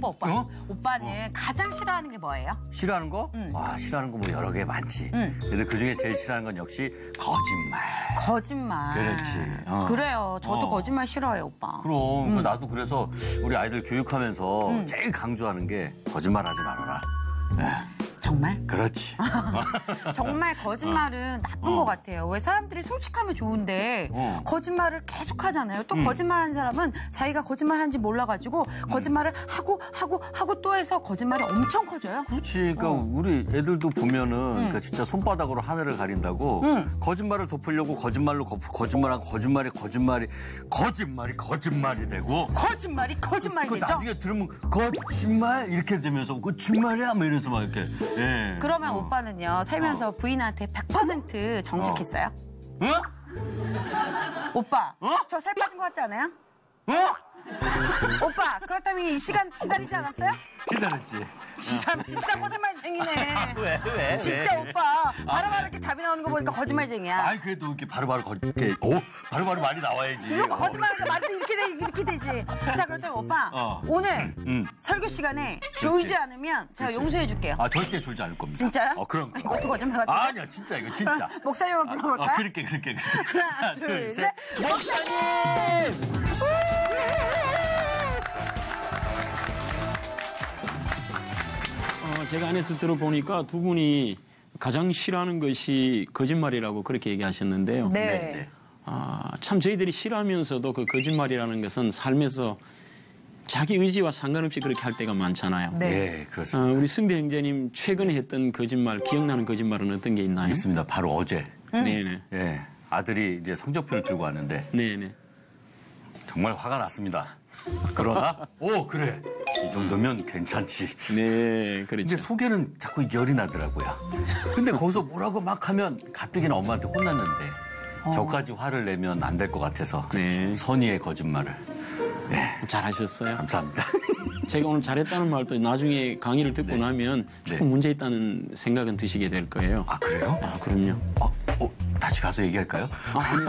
오빠. 어? 오빠는 가장 싫어하는 게 뭐예요? 싫어하는 거? 와, 싫어하는 거 뭐 여러 개 많지. 근데 그중에 제일 싫어하는 건 역시 거짓말. 거짓말. 그렇지. 그래요. 저도 거짓말 싫어해요, 오빠. 그럼 나도 그래서 우리 아이들 교육하면서 제일 강조하는 게 거짓말 하지 말아라. 정말? 그렇지. 정말 거짓말은 나쁜 것 같아요. 왜 사람들이 솔직하면 좋은데 거짓말을 계속 하잖아요. 또 거짓말하는 사람은 자기가 거짓말한지 몰라가지고 거짓말을 하고 또 해서 거짓말이 엄청 커져요. 그렇지. 그러니까 우리 애들도 보면은 그러니까 진짜 손바닥으로 하늘을 가린다고 거짓말을 덮으려고 거짓말로 거짓말하고 거짓말이 되고 거짓말이 그 되죠. 나중에 들으면 거짓말 이렇게 되면서 거짓말이야 뭐 이러면서 막 이렇게. 예. 그러면 오빠는요 살면서 부인한테 100% 정직했어요? 오빠, 저 살 빠진 것 같지 않아요? 오빠, 그렇다면 이 시간 기다리지 않았어요? 기다렸지. 이 사람 진짜 거짓말쟁이네. 왜? 진짜 오빠 바로바로 이렇게 답이 나오는 거 보니까 거짓말쟁이야. 아이 그래도 이렇게 바로바로 이렇게 바로바로 말이 나와야지. 이거 거짓말하니까 말도 이렇게 되지. 자, 그렇다면 오빠 오늘 설교 시간에 졸지 않으면 제가 용서해 줄게요. 아, 절대 졸지 않을 겁니다. 진짜요? 그럼. 이것도 거짓말 같은데? 아니야, 진짜 이거 진짜. 목사님 한번 불러볼까요? 그렇게. 하나, 둘, 셋. 목사님! 제가 안에서 들어보니까 두 분이 가장 싫어하는 것이 거짓말이라고 그렇게 얘기하셨는데요. 네. 참 저희들이 싫어하면서도 그 거짓말이라는 것은 삶에서 자기 의지와 상관없이 그렇게 할 때가 많잖아요. 네, 그렇습니다. 우리 승대 형제님 최근에 했던 거짓말, 기억나는 거짓말은 어떤 게 있나요? 있습니다. 바로 어제. 네네. 예, 아들이 이제 성적표를 들고 왔는데 네네. 정말 화가 났습니다. 그러나 그래. 이 정도면 괜찮지. 네, 그렇죠. 근데 속에는 자꾸 열이 나더라고요. 근데 거기서 뭐라고 막 하면 가뜩이나 엄마한테 혼났는데 저까지 화를 내면 안 될 것 같아서 네. 선의의 거짓말을. 네. 잘하셨어요. 감사합니다. 제가 오늘 잘했다는 말도 나중에 강의를 듣고 나면 조금 문제 있다는 생각은 드시게 될 거예요. 아, 그래요? 그럼요. 다시 가서 얘기할까요? 아니요.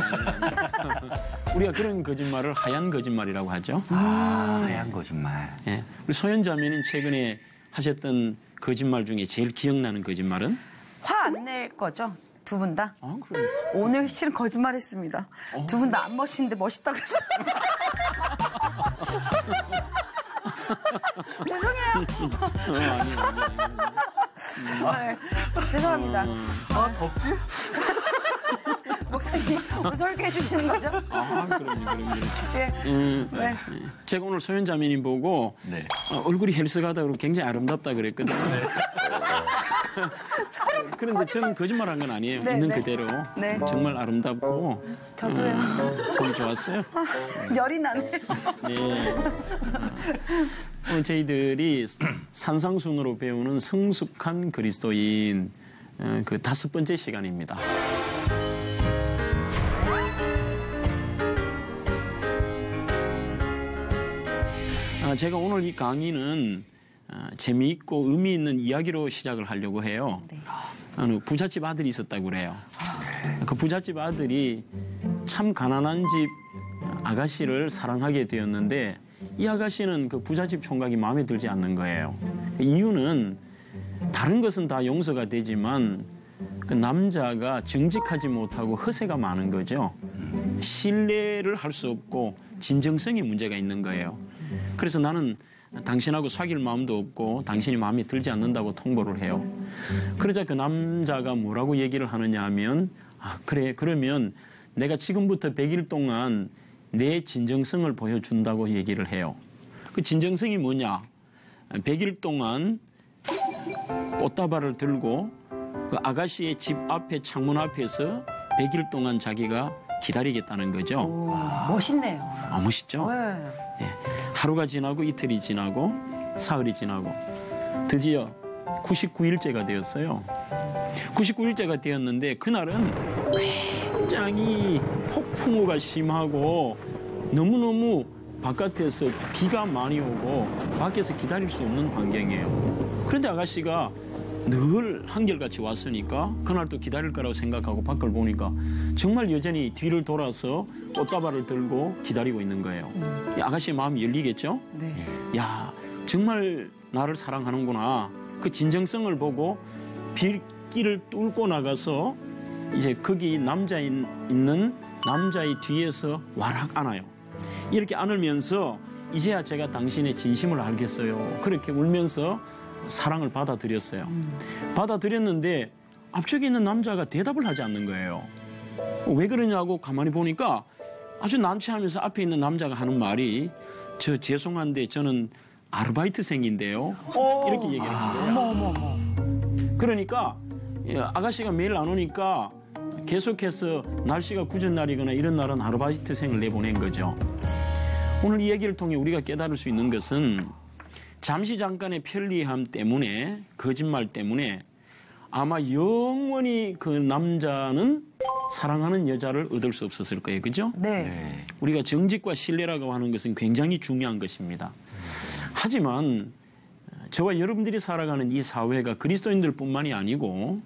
우리가 그런 거짓말을 하얀 거짓말이라고 하죠. 하얀 거짓말. 예. 우리 소연자매님 최근에 하셨던 거짓말 중에 제일 기억나는 거짓말은? 화 안 낼 거죠? 두 분 다? 그럼. 오늘 실은 거짓말했습니다. 두 분 다 안 멋있는데 멋있다 그래서. 죄송해요. 네, 죄송합니다. 덥지? 목사님, 설교해 주시는 거죠? 그럼요. 네. 네. 제가 오늘 소연자매님 보고 얼굴이 헬스가다 그러고 굉장히 아름답다 그랬거든요. 그런데 저는 거짓말한 건 아니에요. 있는 그대로. 네. 정말 아름답고. 저도요. 보기 좋았어요. 열이 나네요. 네. 오늘 저희들이 산상순으로 배우는 성숙한 그리스도인 그 5번째 시간입니다. 제가 오늘 이 강의는 재미있고 의미 있는 이야기로 시작을 하려고 해요. 네. 부잣집 아들이 있었다고 그래요. 그 부잣집 아들이 참 가난한 집 아가씨를 사랑하게 되었는데 이 아가씨는 그 부잣집 총각이 마음에 들지 않는 거예요. 이유는 다른 것은 다 용서가 되지만 그 남자가 정직하지 못하고 허세가 많은 거죠. 신뢰를 할 수 없고 진정성에 문제가 있는 거예요. 그래서 나는 당신하고 사귈 마음도 없고 당신이 마음에 들지 않는다고 통보를 해요. 그러자 그 남자가 뭐라고 얘기를 하느냐 하면 그래 그러면 내가 지금부터 100일 동안 내 진정성을 보여준다고 얘기를 해요. 그 진정성이 뭐냐? 100일 동안 꽃다발을 들고 그 아가씨의 집 앞에 창문 앞에서 100일 동안 자기가 기다리겠다는 거죠. 멋있네요. 멋있죠? 네. 예. 하루가 지나고 이틀이 지나고 사흘이 지나고 드디어 99일째가 되었어요. 99일째가 되었는데 그날은 굉장히 폭풍우가 심하고 너무너무 바깥에서 비가 많이 오고 밖에서 기다릴 수 없는 환경이에요. 그런데 아가씨가 늘 한결같이 왔으니까 그날 또 기다릴 거라고 생각하고 밖을 보니까 정말 여전히 뒤를 돌아서 꽃다발을 들고 기다리고 있는 거예요. 이 아가씨의 마음이 열리겠죠? 네. 야, 정말 나를 사랑하는구나. 그 진정성을 보고 빌길을 뚫고 나가서 이제 거기 남자 있는 남자의 뒤에서 와락 안아요. 이렇게 안으면서 이제야 제가 당신의 진심을 알겠어요. 그렇게 울면서 사랑을 받아들였어요. 받아들였는데 앞쪽에 있는 남자가 대답을 하지 않는 거예요. 왜 그러냐고 가만히 보니까 아주 난처하면서 앞에 있는 남자가 하는 말이 저 죄송한데 저는 아르바이트생인데요. 이렇게 얘기를 하는 거예요. 그러니까 아가씨가 매일 안 오니까 계속해서 날씨가 굳은 날이거나 이런 날은 아르바이트생을 내보낸 거죠. 오늘 이 얘기를 통해 우리가 깨달을 수 있는 것은 잠시 잠깐의 편리함 때문에, 거짓말 때문에 아마 영원히 그 남자는 사랑하는 여자를 얻을 수 없었을 거예요. 그죠? 네. 우리가 정직과 신뢰라고 하는 것은 굉장히 중요한 것입니다. 하지만 저와 여러분들이 살아가는 이 사회가 그리스도인들뿐만이 아니고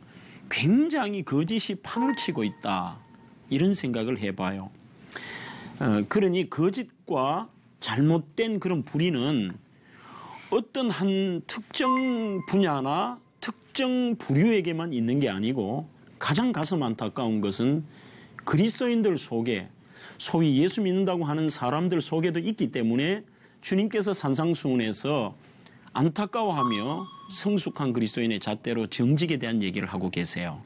굉장히 거짓이 판을 치고 있다. 이런 생각을 해봐요. 그러니 거짓과 잘못된 그런 불의는 어떤 한 특정 분야나 특정 부류에게만 있는 게 아니고 가장 가슴 안타까운 것은 그리스도인들 속에 소위 예수 믿는다고 하는 사람들 속에도 있기 때문에 주님께서 산상수훈에서 안타까워하며 성숙한 그리스도인의 잣대로 정직에 대한 얘기를 하고 계세요.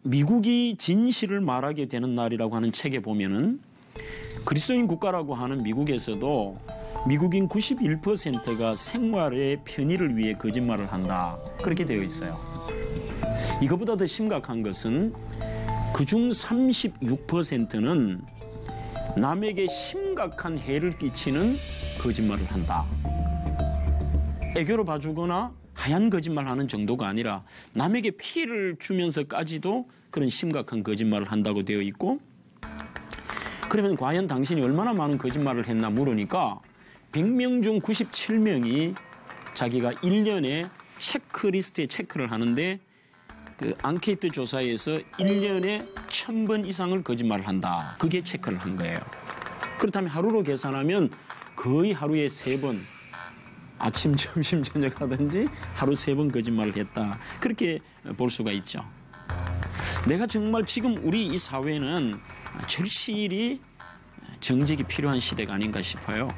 미국이 진실을 말하게 되는 날이라고 하는 책에 보면은 그리스도인 국가라고 하는 미국에서도 미국인 91%가 생활의 편의를 위해 거짓말을 한다. 그렇게 되어 있어요. 이것보다 더 심각한 것은 그중 36%는 남에게 심각한 해를 끼치는 거짓말을 한다. 애교로 봐주거나 하얀 거짓말하는 정도가 아니라 남에게 피해를 주면서까지도 그런 심각한 거짓말을 한다고 되어 있고, 그러면 과연 당신이 얼마나 많은 거짓말을 했나 물으니까 100명 중 97명이 자기가 1년에 체크리스트에 체크를 하는데 그 앙케이트 조사에서 1년에 1000번 이상을 거짓말을 한다. 그게 체크를 한 거예요. 그렇다면 하루로 계산하면 거의 하루에 3번 아침, 점심, 저녁 하든지 하루 3번 거짓말을 했다. 그렇게 볼 수가 있죠. 내가 정말 지금 우리 이 사회는 절실히 정직이 필요한 시대가 아닌가 싶어요.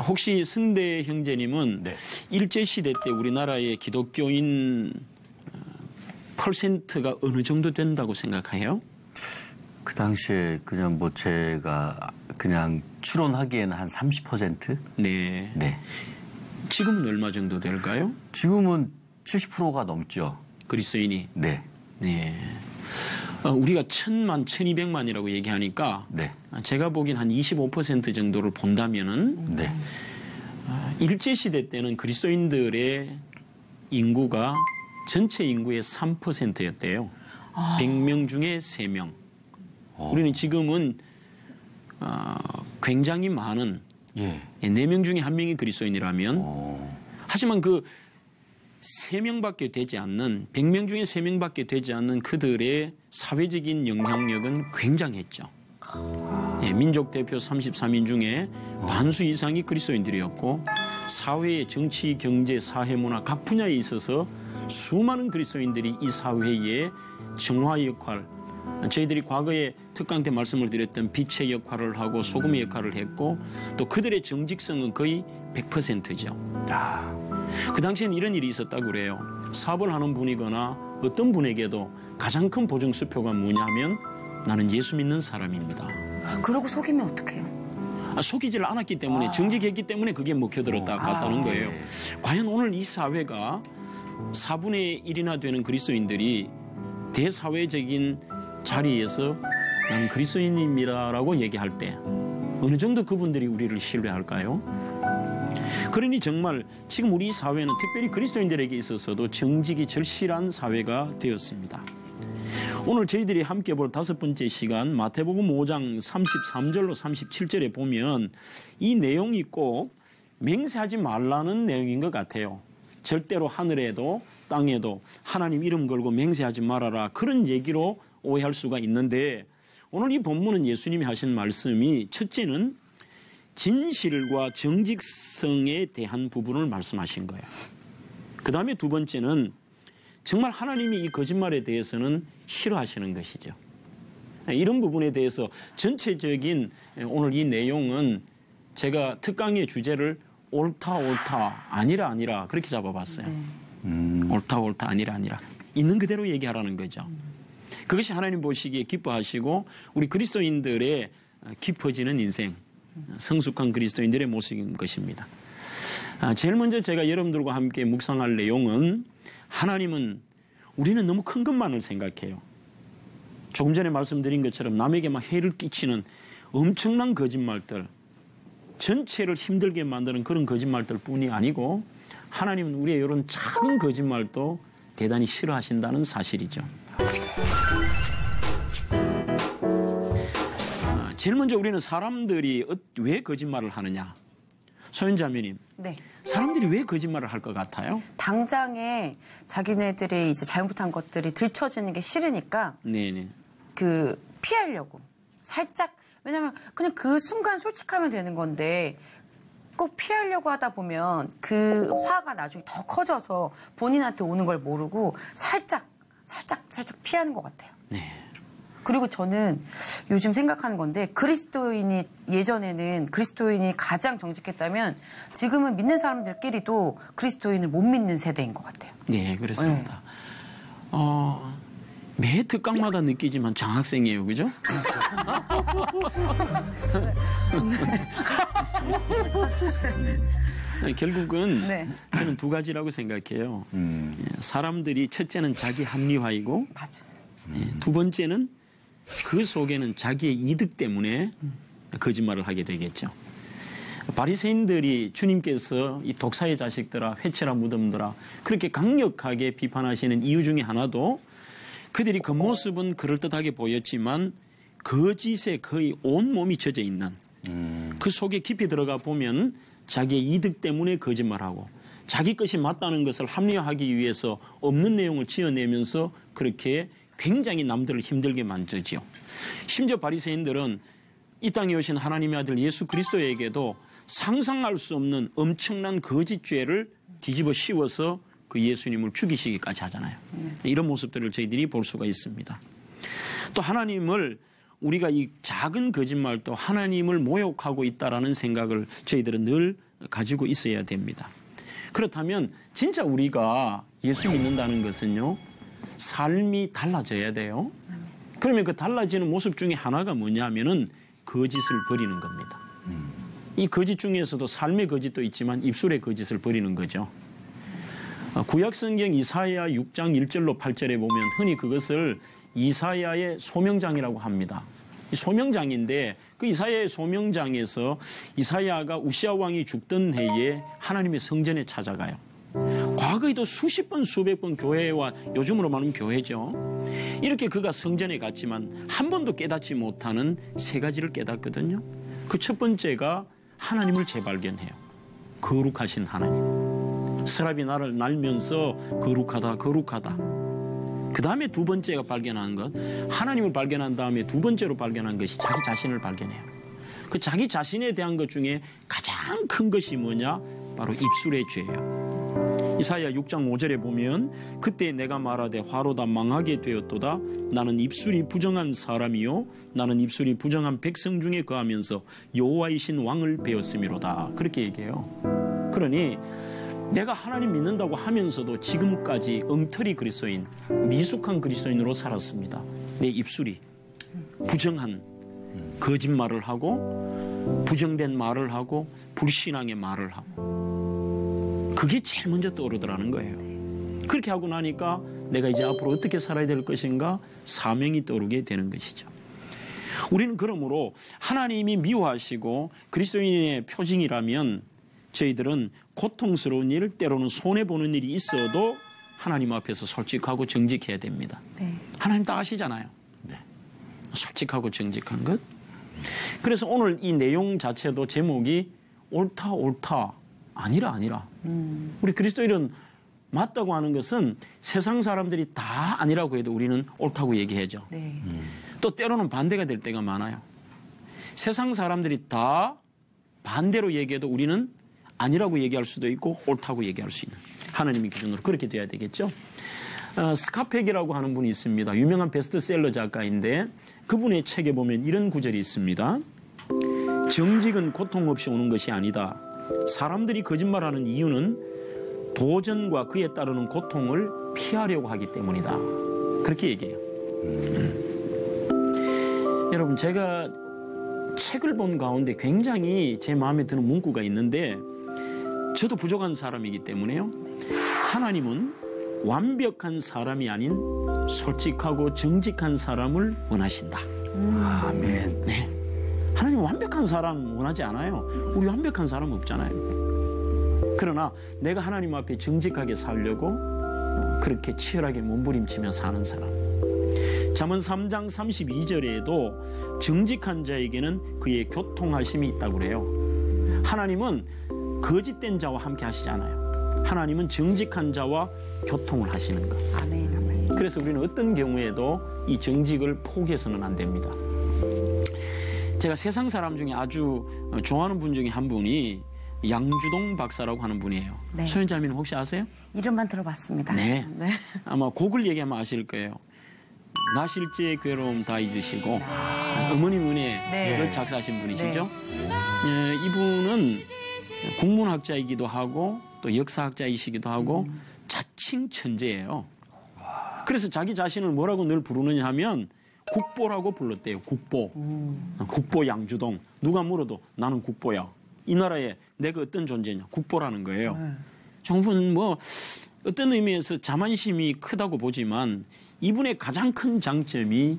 혹시 승대 형제님은 네. 일제시대 때 우리나라의 기독교인 퍼센트가 어느 정도 된다고 생각해요? 그 당시에 그냥 뭐 제가 그냥 추론하기에는 한 30%? 네. 네. 지금은 얼마 정도 될까요? 지금은 70%가 넘죠. 그리스도인이. 네. 네. 우리가 1000만, 1200만이라고 얘기하니까 네. 제가 보기엔 한 25% 정도를 본다면은 네. 일제시대 때는 그리스도인들의 인구가 전체 인구의 3%였대요. 100명 중에 3명. 우리는 지금은 굉장히 많은 4명 중에 1명이 그리스도인이라면 하지만 그 3명밖에 되지 않는 100명 중에 3명밖에 되지 않는 그들의 사회적인 영향력은 굉장했죠. 민족 대표 33인 중에 반수 이상이 그리스도인들이었고 사회의 정치, 경제, 사회, 문화 각 분야에 있어서 수많은 그리스도인들이 이 사회의 정화 역할, 저희들이 과거에 특강 때 말씀을 드렸던 빛의 역할을 하고 소금의 역할을 했고 또 그들의 정직성은 거의 100%죠. 그 당시에는 이런 일이 있었다고 그래요. 사업을 하는 분이거나 어떤 분에게도 가장 큰 보증수표가 뭐냐면 나는 예수 믿는 사람입니다. 그러고 속이면 어떡해요? 속이지를 않았기 때문에 정직했기 때문에 그게 먹혀들었다 갔다는 거예요. 과연 오늘 이 사회가 4분의 1이나 되는 그리스도인들이 대사회적인 자리에서 나는 그리스도인입니다라고 얘기할 때 어느 정도 그분들이 우리를 신뢰할까요? 그러니 정말 지금 우리 사회는 특별히 그리스도인들에게 있어서도 정직이 절실한 사회가 되었습니다. 오늘 저희들이 함께 볼 5번째 시간 마태복음 5장 33절로 37절에 보면 이 내용이 꼭 맹세하지 말라는 내용인 것 같아요. 절대로 하늘에도 땅에도 하나님 이름 걸고 맹세하지 말아라. 그런 얘기로 오해할 수가 있는데 오늘 이 본문은 예수님이 하신 말씀이 첫째는 진실과 정직성에 대한 부분을 말씀하신 거예요. 그 다음에 두 번째는 정말 하나님이 이 거짓말에 대해서는 싫어하시는 것이죠. 이런 부분에 대해서 전체적인 오늘 이 내용은 제가 특강의 주제를 옳다 아니라 그렇게 잡아봤어요. 옳다 아니라 있는 그대로 얘기하라는 거죠. 그것이 하나님 보시기에 기뻐하시고 우리 그리스도인들의 깊어지는 인생, 성숙한 그리스도인들의 모습인 것입니다. 제일 먼저 제가 여러분들과 함께 묵상할 내용은 하나님은 우리는 너무 큰 것만을 생각해요. 조금 전에 말씀드린 것처럼 남에게 막 해를 끼치는 엄청난 거짓말들, 전체를 힘들게 만드는 그런 거짓말들 뿐이 아니고 하나님은 우리의 이런 작은 거짓말도 대단히 싫어하신다는 사실이죠. 제일 먼저 우리는 사람들이 왜 거짓말을 하느냐. 소연자매님, 네. 사람들이 왜 거짓말을 할 것 같아요? 당장에 자기네들이 이제 잘못한 것들이 들춰지는 게 싫으니까 네네. 피하려고 살짝, 왜냐면 그냥 그 순간 솔직하면 되는 건데 꼭 피하려고 하다 보면 그 화가 나중에 더 커져서 본인한테 오는 걸 모르고 살짝 피하는 것 같아요. 네. 그리고 저는 요즘 생각하는 건데 예전에는 그리스도인이 가장 정직했다면 지금은 믿는 사람들끼리도 그리스도인을 못 믿는 세대인 것 같아요. 네, 그렇습니다. 매 특강마다 느끼지만 장학생이에요, 그죠? 결국은 네. 저는 두 가지라고 생각해요. 사람들이 첫째는 자기 합리화이고 맞아. 두 번째는 그 속에는 자기의 이득 때문에 거짓말을 하게 되겠죠. 바리새인들이 주님께서 이 독사의 자식들아 회치라 무덤들아 그렇게 강력하게 비판하시는 이유 중에 하나도 그들이 겉모습은 그럴듯하게 보였지만 거짓에 거의 온몸이 젖어 있는 그 속에 깊이 들어가 보면 자기의 이득 때문에 거짓말하고 자기 것이 맞다는 것을 합리화하기 위해서 없는 내용을 지어내면서 그렇게 굉장히 남들을 힘들게 만들지요. 심지어 바리새인들은 이 땅에 오신 하나님의 아들 예수 그리스도에게도 상상할 수 없는 엄청난 거짓죄를 뒤집어 씌워서 그 예수님을 죽이시기까지 하잖아요. 이런 모습들을 저희들이 볼 수가 있습니다. 또 하나님을 우리가 이 작은 거짓말도 하나님을 모욕하고 있다라는 생각을 저희들은 늘 가지고 있어야 됩니다. 그렇다면 진짜 우리가 예수 믿는다는 것은요. 삶이 달라져야 돼요. 그러면 그 달라지는 모습 중에 하나가 뭐냐면은 거짓을 버리는 겁니다. 이 거짓 중에서도 삶의 거짓도 있지만 입술의 거짓을 버리는 거죠. 구약성경 이사야 6장 1절로 8절에 보면 흔히 그것을 이사야의 소명장이라고 합니다. 이 소명장인데 그 이사야의 소명장에서 이사야가 우시아 왕이 죽던 해에 하나님의 성전에 찾아가요. 과거에도 수십 번 수백 번 교회와 요즘으로 말하면 교회죠. 이렇게 그가 성전에 갔지만 한 번도 깨닫지 못하는 세 가지를 깨닫거든요. 그 첫 번째가 하나님을 재발견해요. 거룩하신 하나님. 스랍이 나를 날면서 거룩하다. 그 다음에 두 번째가 발견한 것, 하나님을 발견한 다음에 두 번째로 발견한 것이 자기 자신을 발견해요. 그 자기 자신에 대한 것 중에 가장 큰 것이 뭐냐? 바로 입술의 죄예요. 이사야 6장 5절에 보면 그때 내가 말하되 화로다 망하게 되었도다. 나는 입술이 부정한 사람이요 나는 입술이 부정한 백성 중에 거하면서 여호와이신 왕을 배웠음이로다. 그렇게 얘기해요. 그러니 내가 하나님 믿는다고 하면서도 지금까지 엉터리 그리스도인, 미숙한 그리스도인으로 살았습니다. 내 입술이 부정한 거짓말을 하고 부정된 말을 하고 불신앙의 말을 하고 그게 제일 먼저 떠오르더라는 거예요. 그렇게 하고 나니까 내가 이제 앞으로 어떻게 살아야 될 것인가 사명이 떠오르게 되는 것이죠. 우리는 그러므로 하나님이 미워하시고 그리스도인의 표징이라면 저희들은 고통스러운 일, 때로는 손해보는 일이 있어도 하나님 앞에서 솔직하고 정직해야 됩니다. 네. 하나님 다 아시잖아요. 네. 솔직하고 정직한 것. 그래서 오늘 이 내용 자체도 제목이 옳다 아니라 우리 그리스도인은 맞다고 하는 것은 세상 사람들이 다 아니라고 해도 우리는 옳다고 얘기하죠. 네. 또 때로는 반대가 될 때가 많아요. 세상 사람들이 다 반대로 얘기해도 우리는 아니라고 얘기할 수도 있고 옳다고 얘기할 수 있는 하나님의 기준으로 그렇게 돼야 되겠죠. 스카펙이라고 하는 분이 있습니다. 유명한 베스트셀러 작가인데 그분의 책에 보면 이런 구절이 있습니다. 정직은 고통 없이 오는 것이 아니다. 사람들이 거짓말하는 이유는 도전과 그에 따르는 고통을 피하려고 하기 때문이다. 그렇게 얘기해요. 여러분, 제가 책을 본 가운데 굉장히 제 마음에 드는 문구가 있는데 저도 부족한 사람이기 때문에요. 하나님은 완벽한 사람이 아닌 솔직하고 정직한 사람을 원하신다. 아멘. 네. 하나님 완벽한 사람 원하지 않아요. 우리 완벽한 사람 없잖아요. 그러나 내가 하나님 앞에 정직하게 살려고 그렇게 치열하게 몸부림치며 사는 사람. 잠언 3장 32절에도 정직한 자에게는 그의 교통하심이 있다고 그래요. 하나님은 거짓된 자와 함께 하시지 않아요. 하나님은 정직한 자와 교통을 하시는 것. 아멘, 아멘. 그래서 우리는 어떤 경우에도 이 정직을 포기해서는 안 됩니다. 제가 세상 사람 중에 아주 좋아하는 분 중에 한 분이 양주동 박사라고 하는 분이에요. 네. 소연자매는 혹시 아세요? 이름만 들어봤습니다. 네. 아마 곡을 얘기하면 아실 거예요. 나 실제 괴로움 다 잊으시고 어머님 은혜를 작사하신 분이시죠. 네, 이분은 국문학자이기도 하고 또 역사학자이시기도 하고 자칭 천재예요. 그래서 자기 자신을 뭐라고 늘 부르느냐 하면 국보라고 불렀대요. 국보. 국보 양주동. 누가 물어도 나는 국보야. 이 나라에 내가 어떤 존재냐. 국보라는 거예요. 정부는 뭐 어떤 의미에서 자만심이 크다고 보지만 이분의 가장 큰 장점이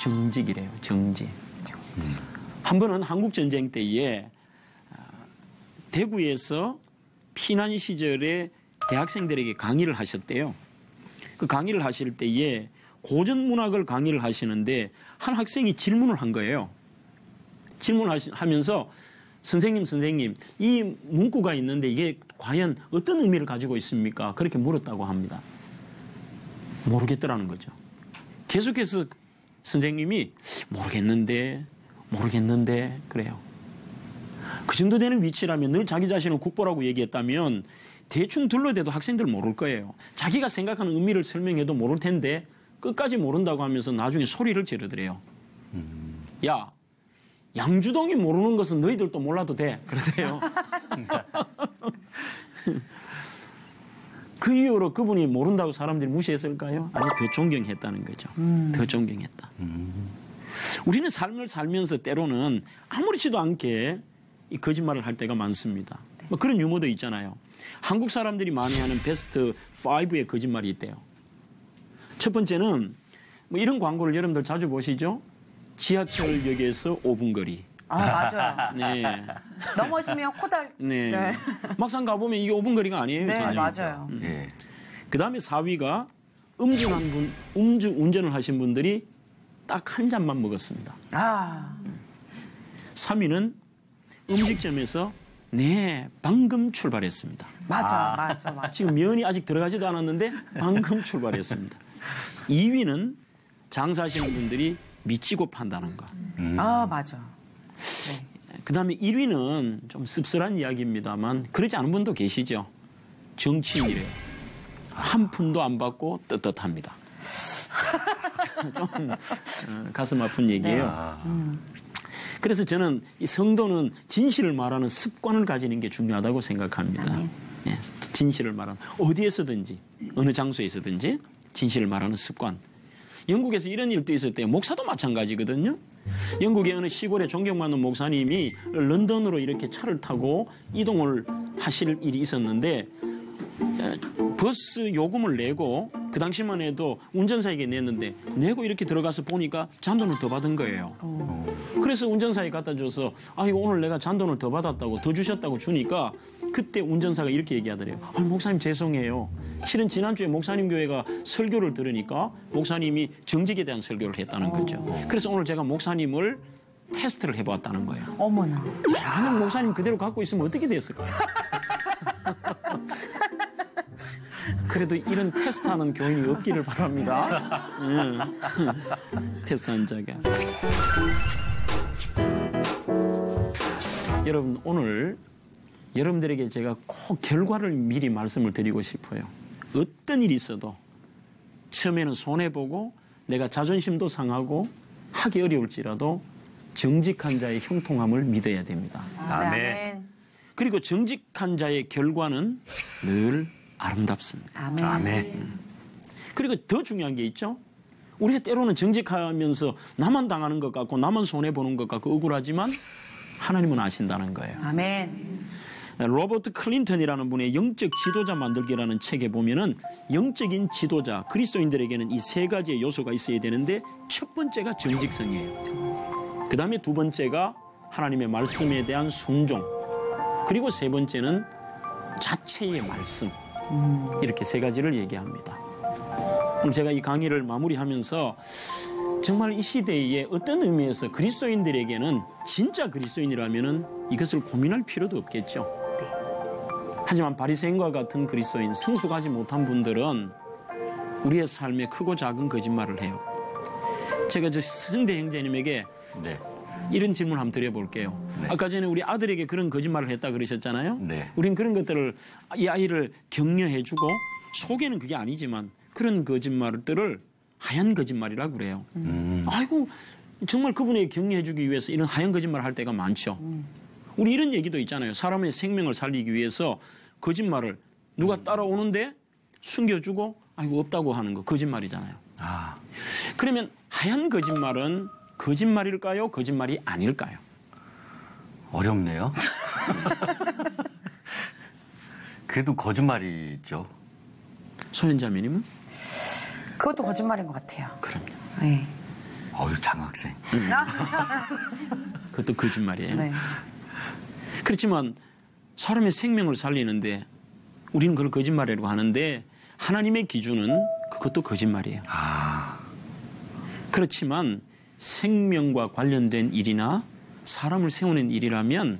정직이래요. 정직. 한 번은 한국전쟁 때에 대구에서 피난 시절에 대학생들에게 강의를 하셨대요. 그 강의를 하실 때에 고전문학을 강의를 하시는데 한 학생이 질문을 한 거예요. 질문하면서 선생님, 이 문구가 있는데 이게 과연 어떤 의미를 가지고 있습니까? 그렇게 물었다고 합니다. 모르겠더라는 거죠. 계속해서 선생님이 모르겠는데 그래요. 그 정도 되는 위치라면 늘 자기 자신을 국보라고 얘기했다면 대충 둘러대도 학생들 모를 거예요. 자기가 생각하는 의미를 설명해도 모를 텐데 끝까지 모른다고 하면서 나중에 소리를 지르더래요. 야, 양주동이 모르는 것은 너희들도 몰라도 돼. 그러세요. 그 이후로 그분이 모른다고 사람들이 무시했을까요? 아니, 더 존경했다는 거죠. 더 존경했다. 우리는 삶을 살면서 때로는 아무렇지도 않게 이 거짓말을 할 때가 많습니다. 뭐 그런 유머도 있잖아요. 한국 사람들이 많이 하는 베스트 5의 거짓말이 있대요. 첫 번째는 뭐 이런 광고를 여러분들 자주 보시죠? 지하철역에서 5분 거리. 아, 맞아요. 네. 넘어지면 코달. 네. 막상 가보면 이게 5분 거리가 아니에요. 네, 전혀. 맞아요. 네. 그 다음에 4위가 음주 운전을 하신 분들이 딱 한 잔만 먹었습니다. 아. 3위는 음식점에서 네, 방금 출발했습니다. 맞아. 지금 면이 아직 들어가지도 않았는데 방금 출발했습니다. 2위는 장사하시는 분들이 미치고 판다는 거. 아, 맞아. 네. 그 다음에 1위는 좀 씁쓸한 이야기입니다만 그러지 않은 분도 계시죠. 정치인이래요. 한 푼도 안 받고 떳떳합니다. 좀 가슴 아픈 얘기예요. 그래서 저는 이 성도는 진실을 말하는 습관을 가지는 게 중요하다고 생각합니다. 네, 진실을 말하는 어디에서든지 어느 장소에서든지 진실을 말하는 습관. 영국에서 이런 일도 있었대요. 목사도 마찬가지거든요. 영국의 어느 시골에 존경받는 목사님이 런던으로 이렇게 차를 타고 이동을 하실 일이 있었는데 버스 요금을 내고 그 당시만 해도 운전사에게 냈는데 내고 이렇게 들어가서 보니까 잔돈을 더 받은 거예요. 그래서 운전사에 갖다 줘서 이거 오늘 내가 잔돈을 더 받았다고 더 주셨다고 주니까 그때 운전사가 이렇게 얘기하더래요. 목사님 죄송해요. 실은 지난주에 목사님 교회가 설교를 들으니까 목사님이 정직에 대한 설교를 했다는 거죠. 그래서 오늘 제가 목사님을 테스트를 해보았다는 거예요. 어머나. 만약 목사님 그대로 갖고 있으면 어떻게 됐을까요? 그래도 이런 테스트하는 교인이 없기를 바랍니다. 테스트한 자가. 여러분 오늘 여러분들에게 제가 꼭 결과를 미리 말씀을 드리고 싶어요. 어떤 일이 있어도 처음에는 손해보고 내가 자존심도 상하고 하기 어려울지라도 정직한 자의 형통함을 믿어야 됩니다. 아멘. 그리고 정직한 자의 결과는 늘 아름답습니다. 아멘. 아멘. 그리고 더 중요한 게 있죠. 우리가 때로는 정직하면서 나만 당하는 것 같고 나만 손해보는 것 같고 억울하지만 하나님은 아신다는 거예요. 아멘. 로버트 클린턴이라는 분의 영적 지도자 만들기라는 책에 보면은 영적인 지도자, 그리스도인들에게는 이 세 가지의 요소가 있어야 되는데 첫 번째가 정직성이에요. 그 다음에 두 번째가 하나님의 말씀에 대한 순종, 그리고 세 번째는 자체의 말씀. 이렇게 세 가지를 얘기합니다. 오늘 제가 이 강의를 마무리하면서 정말 이 시대에 어떤 의미에서 그리스도인들에게는 진짜 그리스도인이라면은 이것을 고민할 필요도 없겠죠. 하지만 바리새인과 같은 그리스도인, 성숙하지 못한 분들은 우리의 삶에 크고 작은 거짓말을 해요. 제가 저 성대 형제님에게 네. 이런 질문 한번 드려볼게요. 네. 아까 전에 우리 아들에게 그런 거짓말을 했다 그러셨잖아요. 네. 우린 그런 것들을 이 아이를 격려해주고 속에는 그게 아니지만 그런 거짓말들을 하얀 거짓말이라고 그래요. 아이고 정말 그분에게 격려해주기 위해서 이런 하얀 거짓말을 할 때가 많죠. 우리 이런 얘기도 있잖아요. 사람의 생명을 살리기 위해서 거짓말을 누가 따라오는데 숨겨주고 아이고 없다고 하는 거 거짓말이잖아요. 아, 그러면 하얀 거짓말은 거짓말일까요? 거짓말이 아닐까요? 어렵네요. 그래도 거짓말이죠. 소연자매님은? 그것도 거짓말인 것 같아요. 그럼요. 네. 어유 장학생. 그것도 거짓말이에요. 네. 그렇지만 사람의 생명을 살리는데 우리는 그걸 거짓말이라고 하는데 하나님의 기준은 그것도 거짓말이에요. 아, 그렇지만 생명과 관련된 일이나 사람을 세우는 일이라면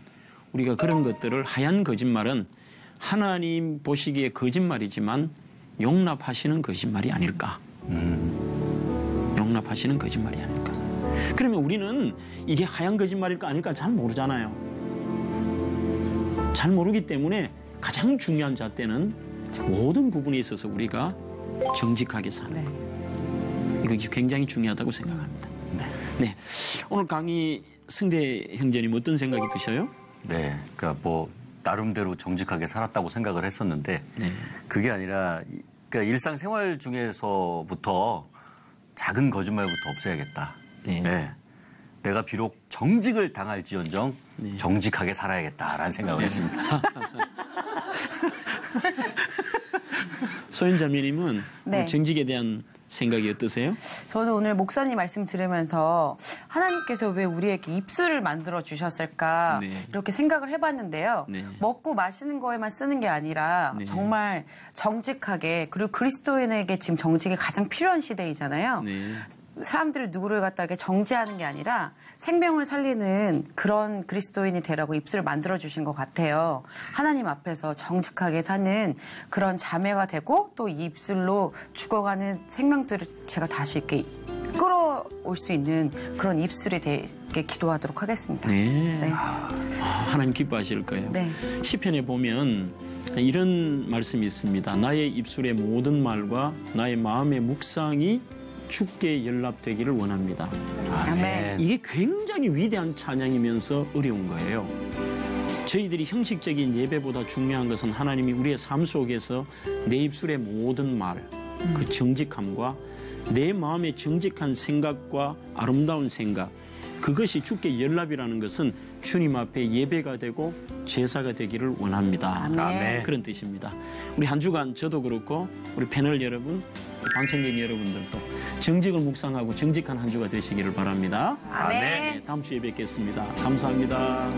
우리가 그런 것들을 하얀 거짓말은 하나님 보시기에 거짓말이지만 용납하시는 거짓말이 아닐까. 용납하시는 거짓말이 아닐까. 그러면 우리는 이게 하얀 거짓말일까 아닐까 잘 모르잖아요. 잘 모르기 때문에 가장 중요한 잣대는 모든 부분에 있어서 우리가 정직하게 사는 것. 이거 굉장히 중요하다고 생각합니다. 네. 오늘 강의 승대 형제님 어떤 생각이 드셔요? 네. 그러니까 뭐 나름대로 정직하게 살았다고 생각을 했었는데 네. 그게 아니라 그러니까 일상생활 중에서부터 작은 거짓말부터 없애야겠다. 네. 네. 내가 비록 정직을 당할지언정 네. 정직하게 살아야겠다라는 생각을 했습니다. 소연자매님은 네. 정직에 대한 생각이 어떠세요? 저는 오늘 목사님 말씀 들으면서 하나님께서 왜 우리에게 입술을 만들어 주셨을까 네. 이렇게 생각을 해봤는데요. 네. 먹고 마시는 거에만 쓰는 게 아니라 네. 정말 정직하게 그리고 그리스도인에게 지금 정직이 가장 필요한 시대이잖아요. 네. 사람들이 누구를 갖다가 정죄하는 게 아니라 생명을 살리는 그런 그리스도인이 되라고 입술을 만들어 주신 것 같아요. 하나님 앞에서 정직하게 사는 그런 자매가 되고 또 이 입술로 죽어가는 생명들을 제가 다시 이렇게 끌어올 수 있는 그런 입술이 되게 기도하도록 하겠습니다. 네. 네. 하나님 기뻐하실 거예요. 네. 시편에 보면 이런 말씀이 있습니다. 나의 입술의 모든 말과 나의 마음의 묵상이 주께 연락되기를 원합니다. 아멘. 이게 굉장히 위대한 찬양이면서 어려운 거예요. 저희들이 형식적인 예배보다 중요한 것은 하나님이 우리의 삶 속에서 내 입술의 모든 말, 그 정직함과 내 마음의 정직한 생각과 아름다운 생각, 그것이 주께 연락이라는 것은 주님 앞에 예배가 되고 제사가 되기를 원합니다. 아멘. 그런 뜻입니다. 우리 한 주간 저도 그렇고 우리 패널 여러분, 방청객 여러분들도 정직을 묵상하고 정직한 한 주가 되시기를 바랍니다. 아멘. 네, 다음 주에 뵙겠습니다. 감사합니다.